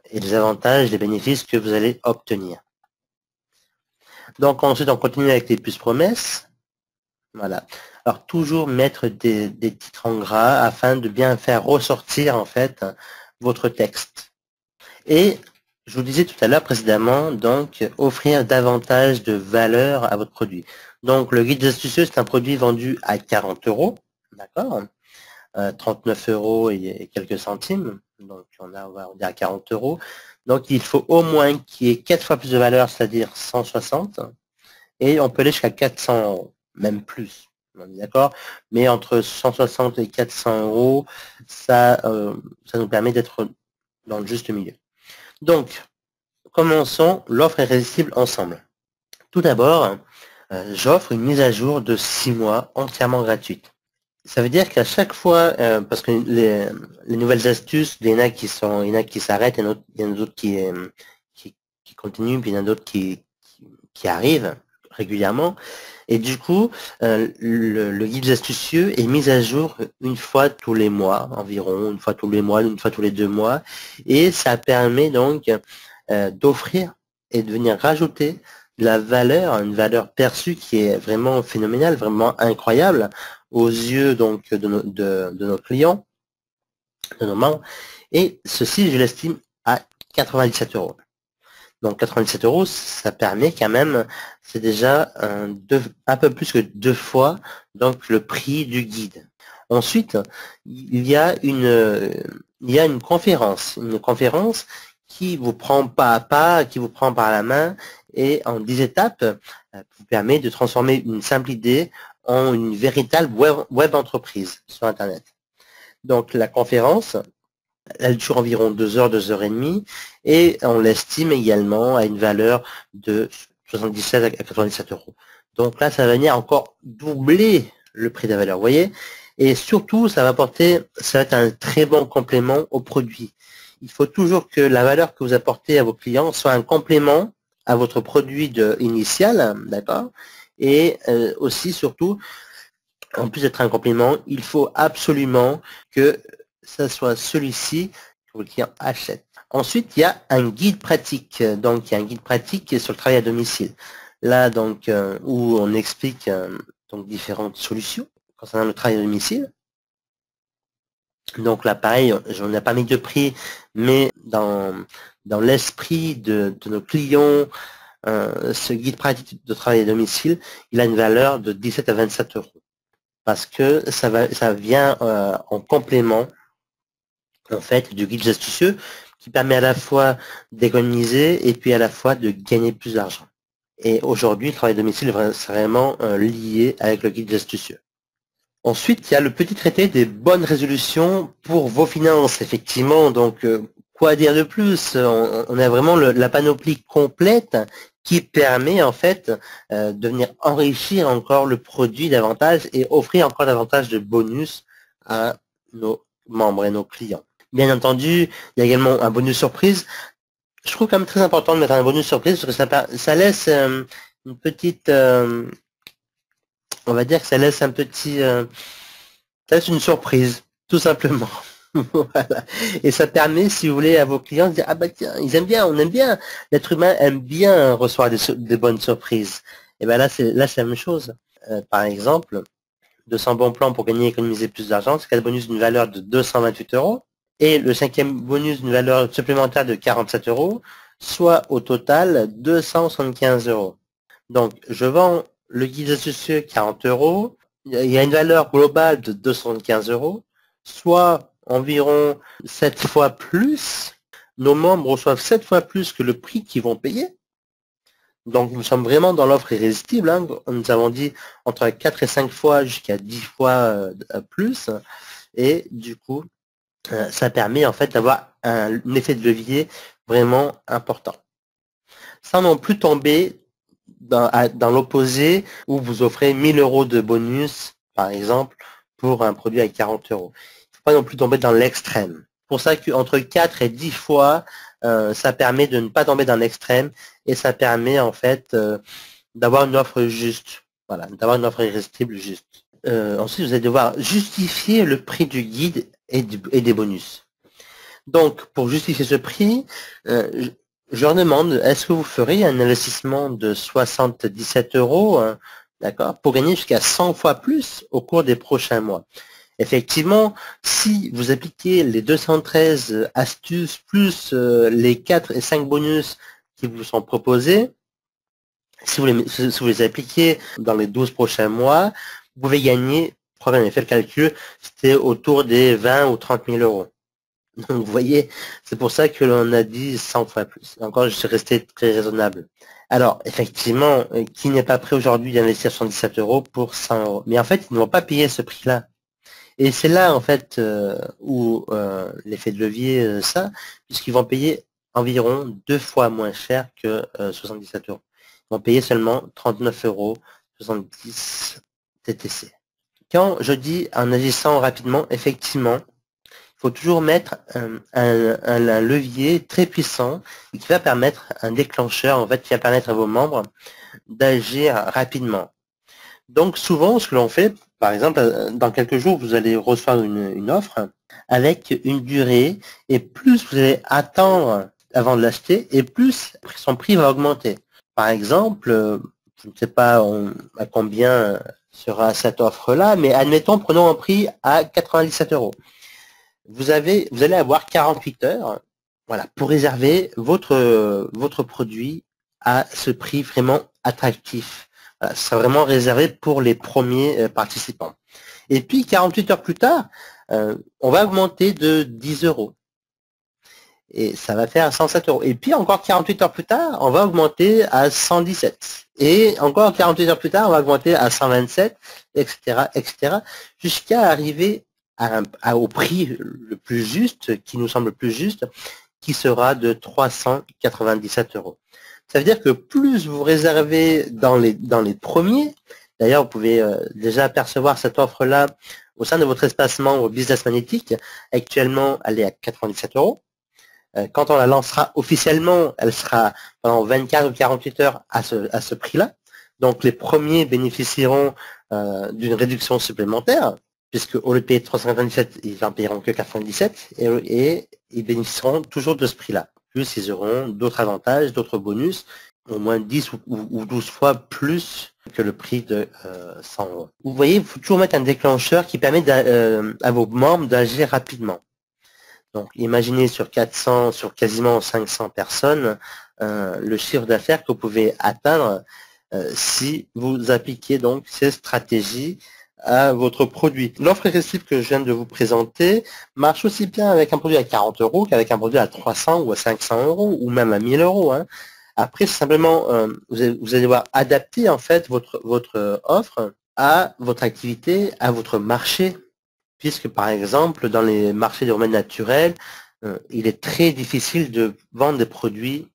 Speaker 1: et les avantages, les bénéfices que vous allez obtenir. Donc ensuite, on continue avec les puces promesses. Voilà. Alors toujours mettre des titres en gras afin de bien faire ressortir en fait votre texte. Et je vous disais tout à l'heure précédemment, donc offrir davantage de valeur à votre produit. Donc le guide des astucieux, c'est un produit vendu à 40 €, d'accord, 39 € et quelques centimes. Donc on va dire à 40 €. Donc il faut au moins qu'il y ait 4 fois plus de valeur, c'est-à-dire 160, et on peut aller jusqu'à 400 €, même plus. D'accord, mais entre 160 et 400 €, ça nous permet d'être dans le juste milieu. Donc, commençons l'offre irrésistible ensemble. Tout d'abord, j'offre une mise à jour de 6 mois entièrement gratuite. Ça veut dire qu'à chaque fois, parce que les nouvelles astuces, il y en a qui s'arrêtent, il y en a d'autres qui continuent, puis il y en a d'autres qui arrivent régulièrement. Et du coup, le guide astucieux est mis à jour une fois tous les mois, environ, une fois tous les mois, une fois tous les 2 mois. Et ça permet donc d'offrir et de venir rajouter de la valeur, une valeur perçue qui est vraiment phénoménale, vraiment incroyable aux yeux donc de nos clients, de nos membres. Et ceci, je l'estime à 97 €. Donc 97 €, ça permet quand même, c'est déjà un peu plus que 2 fois donc le prix du guide. Ensuite, il y a une conférence qui vous prend pas à pas, qui vous prend par la main et en 10 étapes vous permet de transformer une simple idée en une véritable web entreprise sur Internet. Donc la conférence, elle dure environ 2 heures, 2 heures et demie, et on l'estime également à une valeur de 77 à 97 €. Donc là, ça va venir encore doubler le prix de la valeur, vous voyez. Et surtout, ça va être un très bon complément au produit. Il faut toujours que la valeur que vous apportez à vos clients soit un complément à votre produit initial, d'accord. Et aussi, surtout, en plus d'être un complément, il faut absolument que ça soit celui-ci que le client achète. Ensuite, il y a un guide pratique. Donc, il y a un guide pratique qui est sur le travail à domicile. Là, donc, où on explique donc différentes solutions concernant le travail à domicile. Donc là, pareil, je n'ai pas mis de prix, mais dans l'esprit de nos clients, ce guide pratique de travail à domicile, il a une valeur de 17 à 27 €. Parce que ça vient en complément en fait du guide astucieux qui permet à la fois d'économiser et puis à la fois de gagner plus d'argent. Et aujourd'hui, le travail à domicile est vraiment lié avec le guide astucieux. Ensuite, il y a le petit traité des bonnes résolutions pour vos finances, effectivement. Donc, quoi dire de plus? On a vraiment la panoplie complète qui permet en fait de venir enrichir encore le produit davantage et offrir encore davantage de bonus à nos membres et nos clients. Bien entendu, il y a également un bonus surprise. Je trouve quand même très important de mettre un bonus surprise parce que ça laisse une petite... on va dire que ça laisse ça laisse une surprise, tout simplement. Voilà. Et ça permet, si vous voulez, à vos clients de dire, ah bah tiens, ils aiment bien, on aime bien, l'être humain aime bien recevoir des bonnes surprises. Et ben là, c'est la même chose. Par exemple, 200 bons plans pour gagner et économiser plus d'argent, c'est 4 bonus d'une valeur de 228 €. Et le 5e bonus d'une valeur supplémentaire de 47 €, soit au total 275 €. Donc, je vends le guide astucieux 40 €. Il y a une valeur globale de 215 €, soit environ 7 fois plus. Nos membres reçoivent 7 fois plus que le prix qu'ils vont payer. Donc, nous sommes vraiment dans l'offre irrésistible. Hein. Nous avons dit entre 4 et 5 fois jusqu'à 10 fois plus. Et du coup, ça permet en fait d'avoir un effet de levier vraiment important. Sans non plus tomber dans l'opposé où vous offrez 1000 € de bonus, par exemple, pour un produit à 40 €. Il ne faut pas non plus tomber dans l'extrême. Pour ça qu'entre 4 et 10 fois, ça permet de ne pas tomber dans l'extrême et ça permet en fait d'avoir une offre juste. Voilà, d'avoir une offre irrésistible juste. ensuite, vous allez devoir justifier le prix du guide et des bonus. Donc, pour justifier ce prix, je leur demande, est-ce que vous ferez un investissement de 77 €, d'accord, pour gagner jusqu'à 100 fois plus au cours des prochains mois? Effectivement, si vous appliquez les 213 astuces plus les 4 et 5 bonus qui vous sont proposés, si vous les appliquez dans les 12 prochains mois, vous pouvez gagner, je crois que j'avais fait le calcul, c'était autour des 20 ou 30 000 €. Donc vous voyez, c'est pour ça que l'on a dit 100 fois plus. Encore, je suis resté très raisonnable. Alors, effectivement, qui n'est pas prêt aujourd'hui d'investir 77 € pour 100 €? Mais en fait, ils ne vont pas payer ce prix-là. Et c'est là, en fait, où l'effet de levier, puisqu'ils vont payer environ 2 fois moins cher que 77 €. Ils vont payer seulement 39,70 € TTC. Quand je dis en agissant rapidement, effectivement, il faut toujours mettre un levier très puissant qui va permettre un déclencheur, en fait, qui va permettre à vos membres d'agir rapidement. Donc souvent, ce que l'on fait, par exemple, dans quelques jours, vous allez recevoir une offre avec une durée, et plus vous allez attendre avant de l'acheter, et plus son prix va augmenter. Par exemple, je ne sais pas à combien sera cette offre-là, mais admettons, prenons un prix à 97 €. Vous allez avoir 48 heures, voilà, pour réserver votre produit à ce prix vraiment attractif. Voilà, ce sera vraiment réservé pour les premiers participants. Et puis 48 heures plus tard, on va augmenter de 10 €. Et ça va faire 107 €. Et puis encore 48 heures plus tard, on va augmenter à 117. Et encore 48 heures plus tard, on va augmenter à 127, etc., etc., jusqu'à arriver au prix le plus juste, qui nous semble le plus juste, qui sera de 397 €. Ça veut dire que plus vous réservez dans les premiers, d'ailleurs vous pouvez déjà apercevoir cette offre-là au sein de votre espace membre Business Magnétique. Actuellement, elle est à 97 €. Quand on la lancera officiellement, elle sera pendant 24 ou 48 heures à ce prix-là. Donc les premiers bénéficieront d'une réduction supplémentaire, puisque au lieu de payer 397, ils n'en paieront que 97, et ils bénéficieront toujours de ce prix-là. Plus ils auront d'autres avantages, d'autres bonus, au moins 10 ou 12 fois plus que le prix de 100 €. Vous voyez, il faut toujours mettre un déclencheur qui permet à vos membres d'agir rapidement. Donc imaginez sur 400, sur quasiment 500 personnes, le chiffre d'affaires que vous pouvez atteindre si vous appliquez donc ces stratégies à votre produit. L'offre irrésistible que je viens de vous présenter marche aussi bien avec un produit à 40 € qu'avec un produit à 300 ou à 500 € ou même à 1000 €. Hein. Après, simplement, vous allez devoir adapter en fait votre offre à votre activité, à votre marché. Puisque par exemple, dans les marchés du domaine naturel, il est très difficile de vendre des produits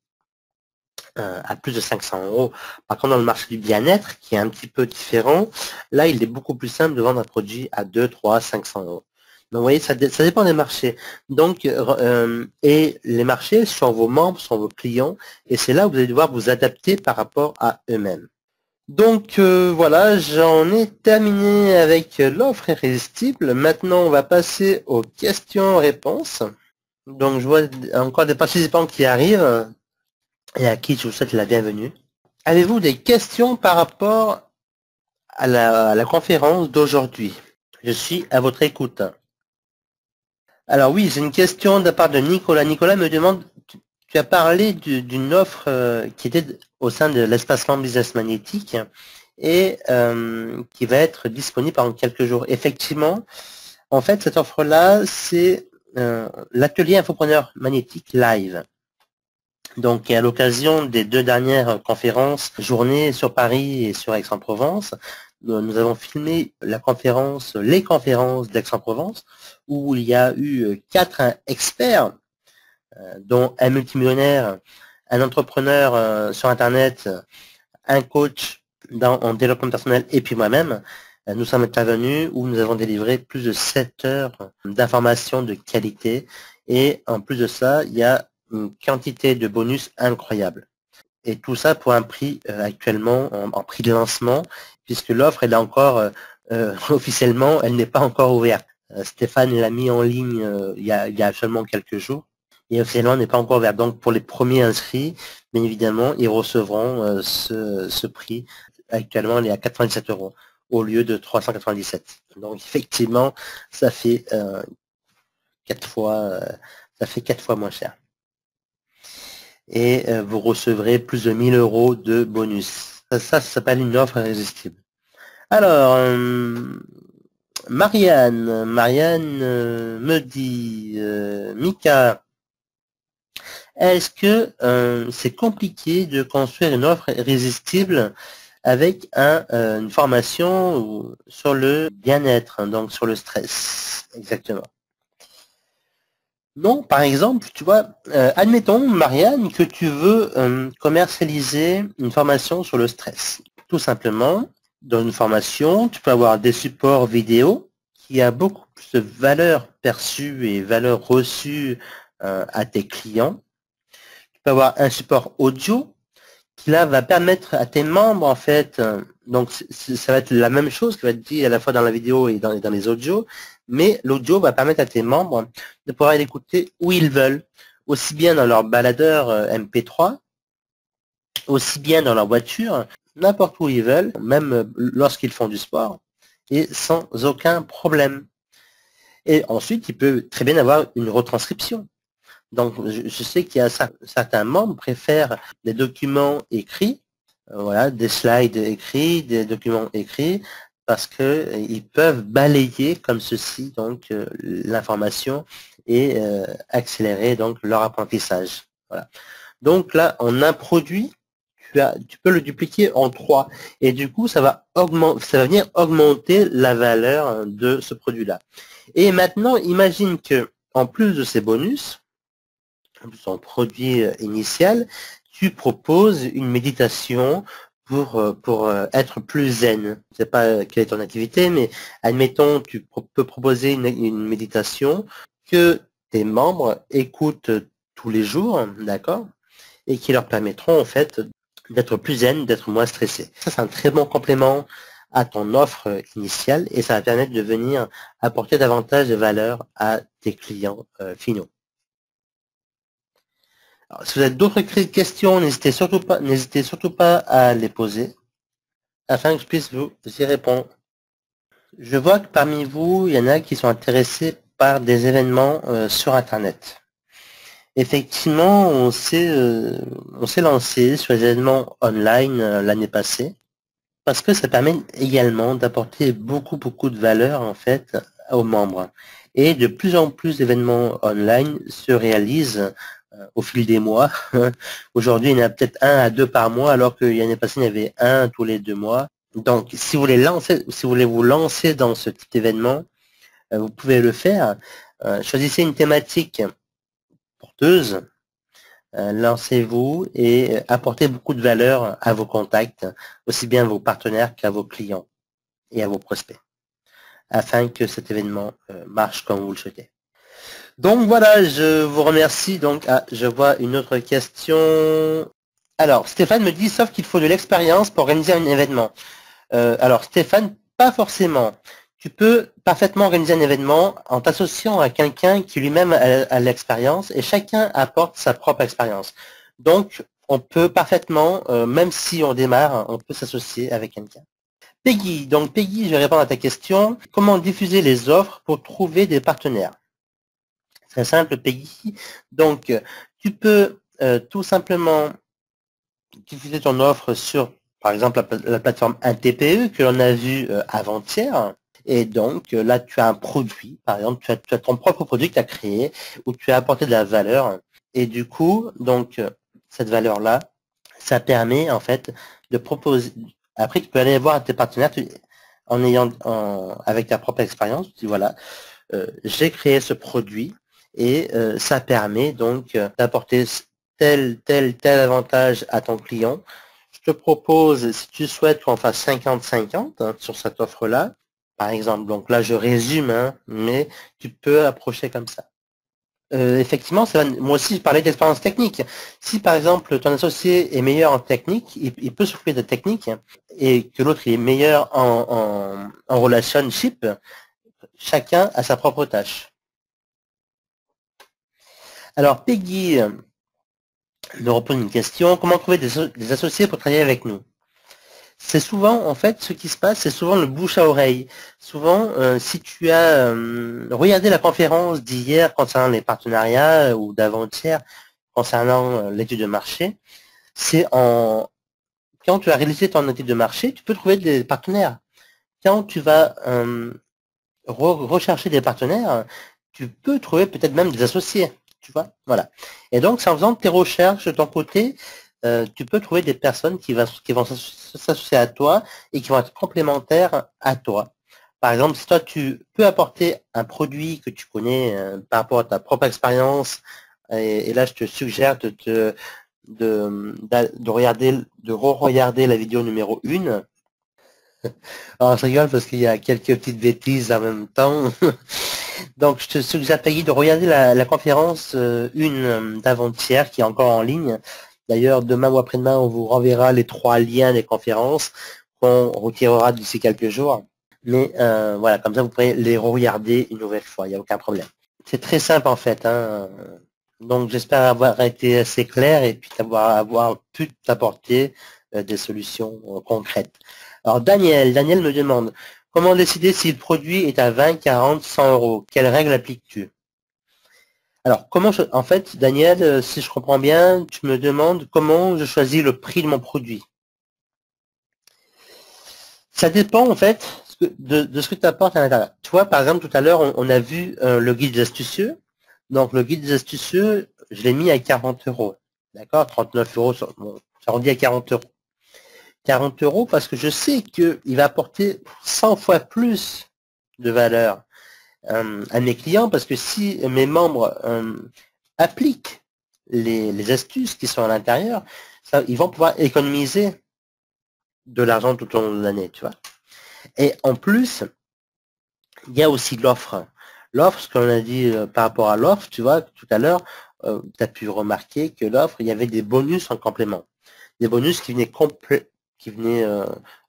Speaker 1: à plus de 500 €. Par contre, dans le marché du bien-être, qui est un petit peu différent, là, il est beaucoup plus simple de vendre un produit à 2, 3, 500 €. Donc, vous voyez, ça dépend des marchés. Donc, et les marchés sont vos membres, sont vos clients, et c'est là où vous allez devoir vous adapter par rapport à eux-mêmes. Donc voilà, j'en ai terminé avec l'offre irrésistible. Maintenant, on va passer aux questions-réponses. Donc je vois encore des participants qui arrivent et à qui je vous souhaite la bienvenue. Avez-vous des questions par rapport à la conférence d'aujourd'hui? Je suis à votre écoute. Alors oui, j'ai une question de la part de Nicolas. Nicolas me demande, tu as parlé d'une offre qui était au sein de l'espace membre Business Magnétique et qui va être disponible pendant quelques jours. Effectivement, en fait, cette offre-là, c'est l'atelier Infopreneur Magnétique Live. Donc, à l'occasion des 2 dernières conférences, journées sur Paris et sur Aix-en-Provence, nous avons filmé les conférences d'Aix-en-Provence, où il y a eu 4 experts, dont un multimillionnaire, un entrepreneur sur Internet, un coach en développement personnel et puis moi-même. Nous sommes intervenus où nous avons délivré plus de 7 heures d'informations de qualité et en plus de ça, il y a une quantité de bonus incroyable. Et tout ça pour un prix actuellement en prix de lancement, puisque l'offre elle est encore officiellement, elle n'est pas encore ouverte. Stéphane l'a mis en ligne il y a seulement quelques jours. Et officiellement, elle n'est pas encore ouverte. Donc, pour les premiers inscrits, bien évidemment, ils recevront ce prix. Actuellement, elle est à 97 € au lieu de 397. Donc, effectivement, ça fait 4 fois, ça fait 4 fois moins cher. Et vous recevrez plus de 1000 € de bonus. Ça s'appelle une offre irrésistible. Alors, Marianne me dit, Mika, est-ce que c'est compliqué de construire une offre irrésistible avec une formation sur le bien-être, donc sur le stress, exactement. Non, par exemple, tu vois, admettons, Marianne, que tu veux commercialiser une formation sur le stress. Tout simplement, dans une formation, tu peux avoir des supports vidéo qui a beaucoup plus de valeur perçue et valeur reçue à tes clients. Tu peux avoir un support audio qui là va permettre à tes membres, en fait, donc ça va être la même chose qui va être dit à la fois dans la vidéo et dans les audios, mais l'audio va permettre à tes membres de pouvoir l'écouter où ils veulent, aussi bien dans leur baladeur MP3, aussi bien dans leur voiture, n'importe où ils veulent, même lorsqu'ils font du sport, et sans aucun problème. Et ensuite, il peut très bien avoir une retranscription. Donc, je sais qu'il y a certains membres préfèrent des documents écrits, voilà, des slides écrits, des documents écrits, parce que ils peuvent balayer comme ceci donc l'information et accélérer donc leur apprentissage. Voilà. Donc là, en un produit, tu peux le dupliquer en 3 et du coup, ça va venir augmenter la valeur de ce produit-là. Et maintenant, imagine que en plus de ces bonus, son produit initial, tu proposes une méditation pour être plus zen. Je ne sais pas quelle est ton activité, mais admettons, tu peux proposer une méditation que tes membres écoutent tous les jours, d'accord, et qui leur permettront en fait d'être plus zen, d'être moins stressés. Ça, c'est un très bon complément à ton offre initiale et ça va permettre de venir apporter davantage de valeur à tes clients finaux. Alors, si vous avez d'autres questions, n'hésitez surtout pas à les poser afin que je puisse vous y répondre. Je vois que parmi vous, il y en a qui sont intéressés par des événements sur Internet. Effectivement, on s'est lancé sur les événements online l'année passée parce que ça permet également d'apporter beaucoup de valeur en fait aux membres. Et de plus en plus d'événements online se réalisent au fil des mois. Aujourd'hui, il y en a peut-être 1 à 2 par mois, alors que l'année passée, il y en avait 1 tous les 2 mois. Donc, si vous voulez vous lancer dans ce type d'événement, vous pouvez le faire. Choisissez une thématique porteuse, lancez-vous et apportez beaucoup de valeur à vos contacts, aussi bien à vos partenaires qu'à vos clients et à vos prospects, afin que cet événement marche comme vous le souhaitez. Donc voilà, je vous remercie. Donc, je vois une autre question. Alors, Stéphane me dit, sauf qu'il faut de l'expérience pour organiser un événement. Alors, Stéphane, pas forcément. Tu peux parfaitement organiser un événement en t'associant à quelqu'un qui lui-même a l'expérience et chacun apporte sa propre expérience. Donc, on peut parfaitement, même si on démarre, on peut s'associer avec quelqu'un. Peggy, je vais répondre à ta question. Comment diffuser les offres pour trouver des partenaires? Très simple, Peggy. Donc, tu peux tout simplement diffuser ton offre sur, par exemple, la plateforme 1TPE que l'on a vu avant-hier. Et donc, là, tu as un produit. Par exemple, tu as ton propre produit que tu as créé où tu as apporté de la valeur. Et du coup, donc, cette valeur-là, ça permet, en fait, de proposer. Après, tu peux aller voir tes partenaires avec ta propre expérience. Tu dis, voilà, j'ai créé ce produit. Et ça permet donc d'apporter tel avantage à ton client. Je te propose, si tu souhaites qu'on fasse 50-50 sur cette offre-là, par exemple. Donc là, je résume, mais tu peux approcher comme ça. Effectivement, moi aussi je parlais d'expérience technique. Si par exemple ton associé est meilleur en technique, il peut s'occuper de technique, et que l'autre est meilleur en relationship, chacun a sa propre tâche. Alors Peggy me repose une question. Comment trouver des associés pour travailler avec nous? C'est souvent, en fait, ce qui se passe, c'est souvent le bouche à oreille. Souvent, si tu as regardé la conférence d'hier concernant les partenariats ou d'avant-hier concernant l'étude de marché, c'est quand tu as réalisé ton étude de marché, tu peux trouver des partenaires. Quand tu vas rechercher des partenaires, tu peux trouver peut-être même des associés, tu vois, voilà. Et donc, c'est en faisant tes recherches de ton côté, tu peux trouver des personnes qui vont s'associer à toi et qui vont être complémentaires à toi. Par exemple, si toi, tu peux apporter un produit que tu connais par rapport à ta propre expérience, et là, je te suggère de re-regarder la vidéo numéro 1. Alors, je rigole parce qu'il y a quelques petites bêtises en même temps. Donc, je te suggère, Peggy, de regarder la conférence d'avant-hier qui est encore en ligne. D'ailleurs, demain ou après-demain, on vous renverra les 3 liens des conférences qu'on retirera d'ici quelques jours. Mais voilà, comme ça, vous pourrez les regarder une nouvelle fois, il n'y a aucun problème. C'est très simple en fait. Donc, j'espère avoir été assez clair et puis avoir pu t'apporter des solutions concrètes. Alors, Daniel me demande, comment décider si le produit est à 20, 40, 100 euros? Quelles règles appliques-tu? Alors, en fait, Daniel, si je comprends bien, tu me demandes comment je choisis le prix de mon produit. Ça dépend, en fait, de ce que tu apportes à l'intérieur. Tu vois, par exemple, tout à l'heure, on a vu le guide des astucieux. Donc, le guide des astucieux, je l'ai mis à 40 euros. D'accord? 39 euros, bon, ça rendit à 40 euros. 40 euros parce que je sais qu'il va apporter 100 fois plus de valeur à mes clients, parce que si mes membres appliquent les astuces qui sont à l'intérieur, ils vont pouvoir économiser de l'argent tout au long de l'année, tu vois. Et en plus, il y a aussi l'offre. L'offre, ce qu'on a dit par rapport à l'offre, tu vois, tout à l'heure, tu as pu remarquer que l'offre, il y avait des bonus en complément. Des bonus qui venaient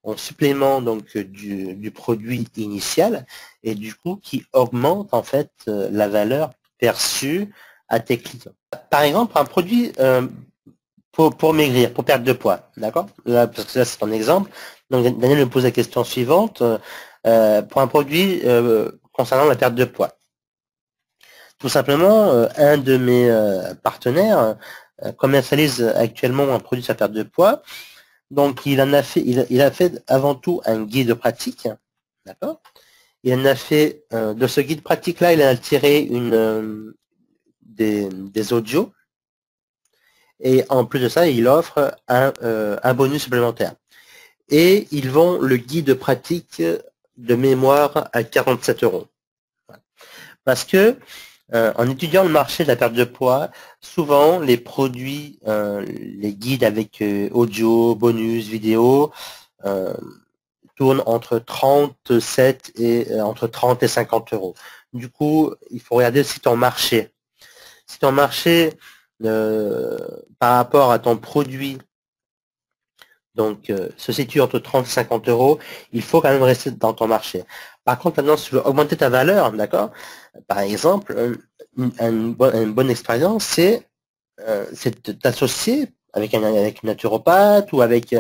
Speaker 1: en supplément donc du produit initial, et du coup qui augmentent en fait la valeur perçue à tes clients. Par exemple, un produit pour maigrir, pour perdre de poids, d'accord? Parce que là c'est un exemple. Donc Daniel me pose la question suivante, pour un produit concernant la perte de poids. Tout simplement, un de mes partenaires commercialise actuellement un produit sur la perte de poids. Donc il a fait avant tout un guide pratique, d'accord? Il en a fait de ce guide pratique là, il a tiré des audios, et en plus de ça, il offre un bonus supplémentaire. Et ils vendent le guide pratique de mémoire à 47 euros. Parce que en étudiant le marché de la perte de poids, souvent les produits, les guides avec audio, bonus, vidéo, tournent entre 37 et entre 30 et 50 euros. Du coup, il faut regarder si ton marché, par rapport à ton produit, donc se situe entre 30 et 50 euros, il faut quand même rester dans ton marché. Par contre, maintenant, si tu veux augmenter ta valeur, d'accord, par exemple, une bonne expérience, c'est de t'associer avec une naturopathe ou avec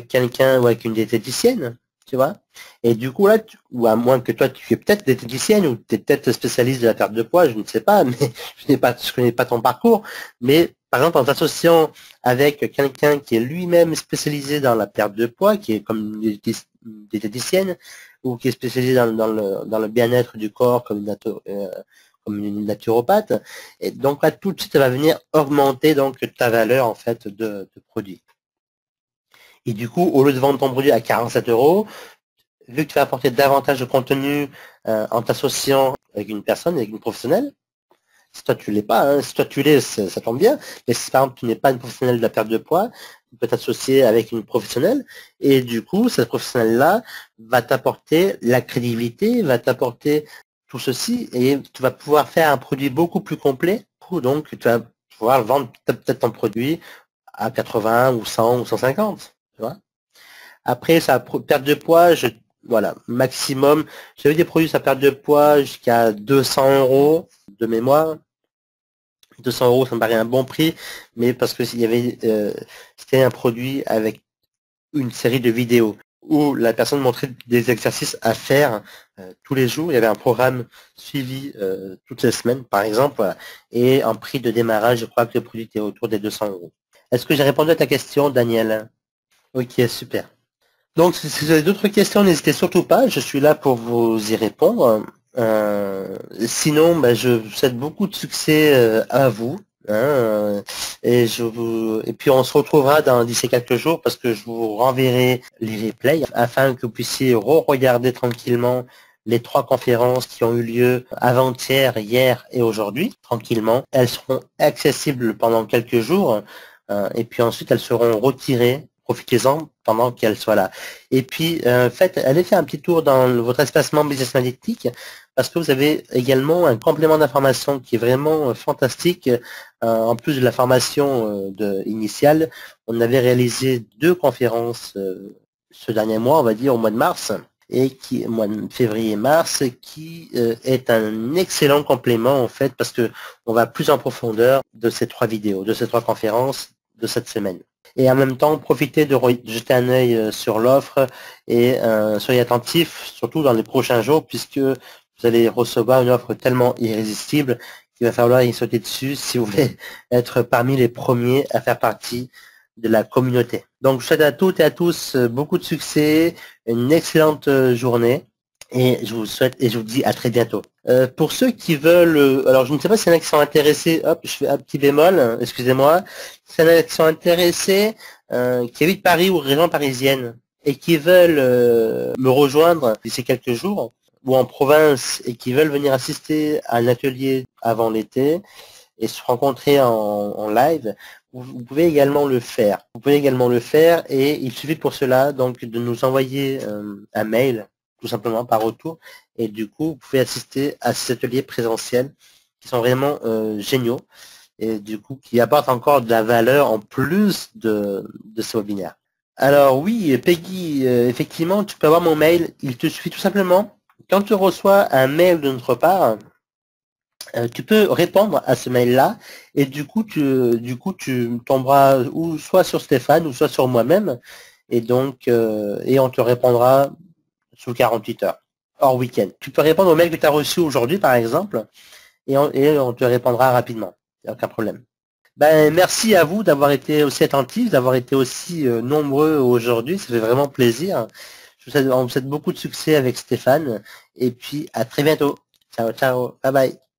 Speaker 1: quelqu'un ou avec une diététicienne, tu vois. Et du coup là, ou à moins que toi tu es peut-être diététicienne ou tu es peut-être spécialiste de la perte de poids, je ne sais pas, mais je connais pas ton parcours, mais par exemple en t'associant avec quelqu'un qui est lui-même spécialisé dans la perte de poids, qui est comme une diététicienne, ou qui est spécialisé dans le bien-être du corps comme une naturopathe, et donc là tout de suite ça va venir augmenter donc ta valeur en fait de produit. Et du coup, au lieu de vendre ton produit à 47 euros, vu que tu vas apporter davantage de contenu en t'associant avec une personne, avec une professionnelle, si toi tu l'es pas, hein, si toi tu l'es, ça tombe bien, mais si par exemple tu n'es pas une professionnelle de la perte de poids, tu peux t'associer avec une professionnelle, et du coup, cette professionnelle-là va t'apporter la crédibilité, va t'apporter tout ceci et tu vas pouvoir faire un produit beaucoup plus complet. Donc, tu vas pouvoir vendre peut-être ton produit à 80 ou 100 ou 150. Tu vois. Après, ça perte de poids, voilà, maximum. J'avais des produits, ça perd de poids jusqu'à 200 € de mémoire. 200 €, ça me paraît un bon prix, mais parce que c'était un produit avec une série de vidéos où la personne montrait des exercices à faire tous les jours. Il y avait un programme suivi toutes les semaines, par exemple, voilà. Et en prix de démarrage, je crois que le produit était autour des 200 €. Est-ce que j'ai répondu à ta question, Daniel? Ok, super. Donc, si vous avez d'autres questions, n'hésitez surtout pas. Je suis là pour vous y répondre. Sinon, ben, je vous souhaite beaucoup de succès à vous. Hein, et puis on se retrouvera d'ici quelques jours parce que je vous renverrai les replays afin que vous puissiez regarder tranquillement les 3 conférences qui ont eu lieu avant-hier, hier et aujourd'hui, tranquillement. Elles seront accessibles pendant quelques jours et puis ensuite elles seront retirées. Profitez-en pendant qu'elles soient là. Et puis, allez faire un petit tour dans votre espacement Business Analytics parce que vous avez également un complément d'information qui est vraiment fantastique. En plus de la formation initiale, on avait réalisé 2 conférences ce dernier mois, on va dire au mois de mars, et mois de février-mars, qui est un excellent complément en fait parce que on va plus en profondeur de ces 3 vidéos, de ces 3 conférences de cette semaine. Et en même temps, profitez de jeter un œil sur l'offre et soyez attentifs, surtout dans les prochains jours, puisque vous allez recevoir une offre tellement irrésistible qu'il va falloir y sauter dessus si vous voulez être parmi les premiers à faire partie de la communauté. Donc, je souhaite à toutes et à tous beaucoup de succès, une excellente journée. Et je vous dis à très bientôt. Pour ceux qui veulent, alors je ne sais pas s'il y en a qui sont intéressés, hop, je fais un petit bémol, excusez-moi, s'il y en a qui sont intéressés, qui habitent Paris ou région parisienne, et qui veulent me rejoindre d'ici quelques jours, ou en province, et qui veulent venir assister à un atelier avant l'été, et se rencontrer en live, vous pouvez également le faire. Vous pouvez également le faire, et il suffit pour cela donc de nous envoyer un mail, tout simplement par retour, et du coup vous pouvez assister à ces ateliers présentiels qui sont vraiment géniaux et du coup qui apportent encore de la valeur en plus de ce webinaire. Alors oui, Peggy, effectivement tu peux avoir mon mail, il te suffit tout simplement, quand tu reçois un mail de notre part, tu peux répondre à ce mail-là et du coup tu tomberas ou soit sur Stéphane ou soit sur moi-même et donc et on te répondra sous 48 heures, hors week-end. Tu peux répondre au mail que tu as reçu aujourd'hui, par exemple, et on te répondra rapidement. Il n'y a aucun problème. Ben, merci à vous d'avoir été aussi attentifs, d'avoir été aussi nombreux aujourd'hui. Ça fait vraiment plaisir. On vous souhaite beaucoup de succès avec Stéphane. Et puis, à très bientôt. Ciao, ciao. Bye bye.